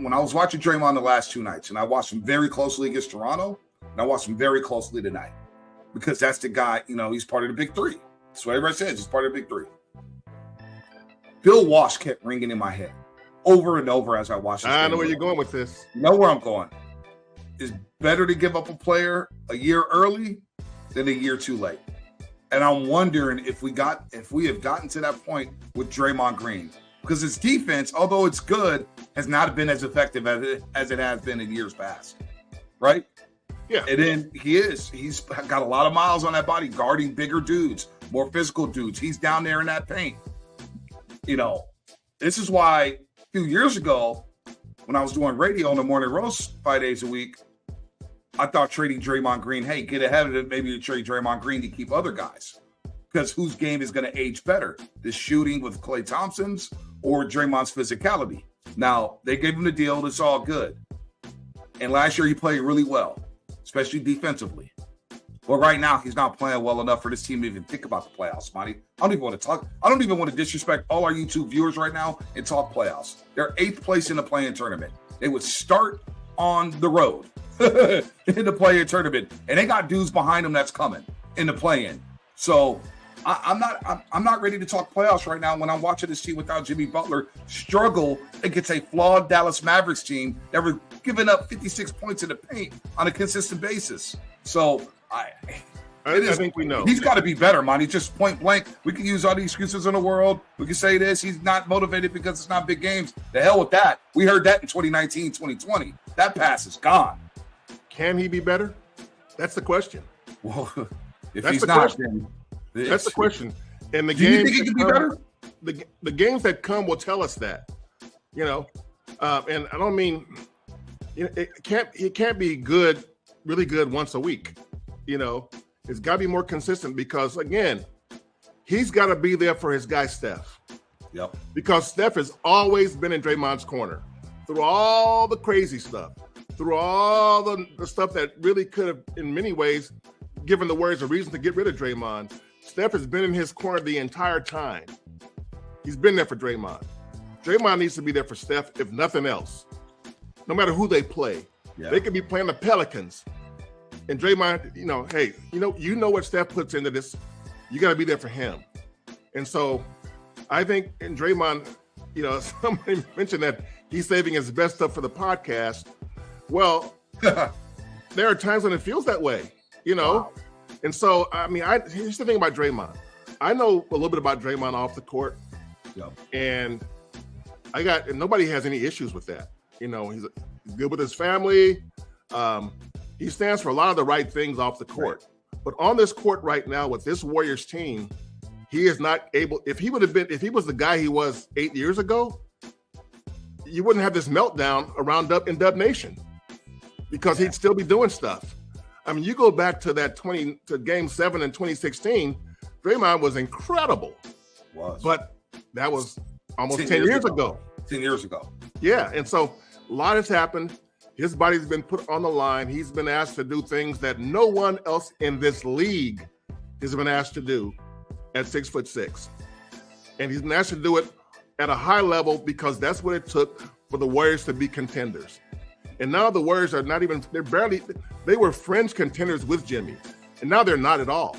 when I was watching Draymond the last two nights, and I watched him very closely against Toronto, and I watched him very closely tonight, because that's the guy, he's part of the big three. That's what everybody says. He's part of the big three. Bill Walsh kept ringing in my head over and over as I watched this. I know where you're going with this. You know where I'm going. It's better to give up a player a year early than a year too late. And I'm wondering if we have gotten to that point with Draymond Green, because his defense, although it's good, has not been as effective as it has been in years past, right? Yeah. And then he's got a lot of miles on that body, guarding bigger dudes, more physical dudes. He's down there in that paint. This is why a few years ago, when I was doing radio on the morning roast 5 days a week, I thought trading Draymond Green, hey, get ahead of it. Maybe you trade Draymond Green to keep other guys, because whose game is going to age better? The shooting with Klay Thompson's or Draymond's physicality? Now, they gave him the deal. It's all good. And last year he played really well, especially defensively. Well, right now he's not playing well enough for this team to even think about the playoffs, Monty. I don't even want to disrespect all our YouTube viewers right now and talk playoffs. They're 8th place in the play-in tournament. They would start on the road in the play-in tournament, and they got dudes behind them that's coming in the play-in. So I'm not ready to talk playoffs right now when I'm watching this team without Jimmy Butler struggle against a flawed Dallas Mavericks team that were giving up 56 points in the paint on a consistent basis. So I think we know he's got to be better, Monty. Just point blank. We can use all the excuses in the world. We can say this. He's not motivated because it's not big games. The hell with that. We heard that in 2019, 2020. That pass is gone. Can he be better? That's the question. Well, if he's not, then that's the question. And the do you think he can be better? The games that come will tell us that. And I don't mean it can't be good, really good once a week. It's got to be more consistent, because again, he's got to be there for his guy Steph. Yep. Because Steph has always been in Draymond's corner through all the crazy stuff, through all the stuff that really could have, in many ways, given the Warriors a reason to get rid of Draymond. Steph has been in his corner the entire time. He's been there for Draymond. Draymond needs to be there for Steph, if nothing else. No matter who they play. Yeah. They could be playing the Pelicans. And Draymond, hey, you know what Steph puts into this. You got to be there for him. And so I think in Draymond, somebody mentioned that he's saving his best stuff for the podcast. Well, there are times when it feels that way, Wow. And so, here's the thing about Draymond. I know a little bit about Draymond off the court. Yep. And nobody has any issues with that. He's good with his family. He stands for a lot of the right things off the court. Right. But on this court right now with this Warriors team, he is not able. If he was the guy he was 8 years ago, you wouldn't have this meltdown around Dub Nation, because he'd still be doing stuff. You go back to Game 7 in 2016, Draymond was incredible. But that was almost 10 years ago. 10 years ago. Yeah, and so a lot has happened. His body's been put on the line. He's been asked to do things that no one else in this league has been asked to do at 6'6". And he's been asked to do it at a high level, because that's what it took for the Warriors to be contenders. And now the Warriors are not even, they were fringe contenders with Jimmy. And now they're not at all.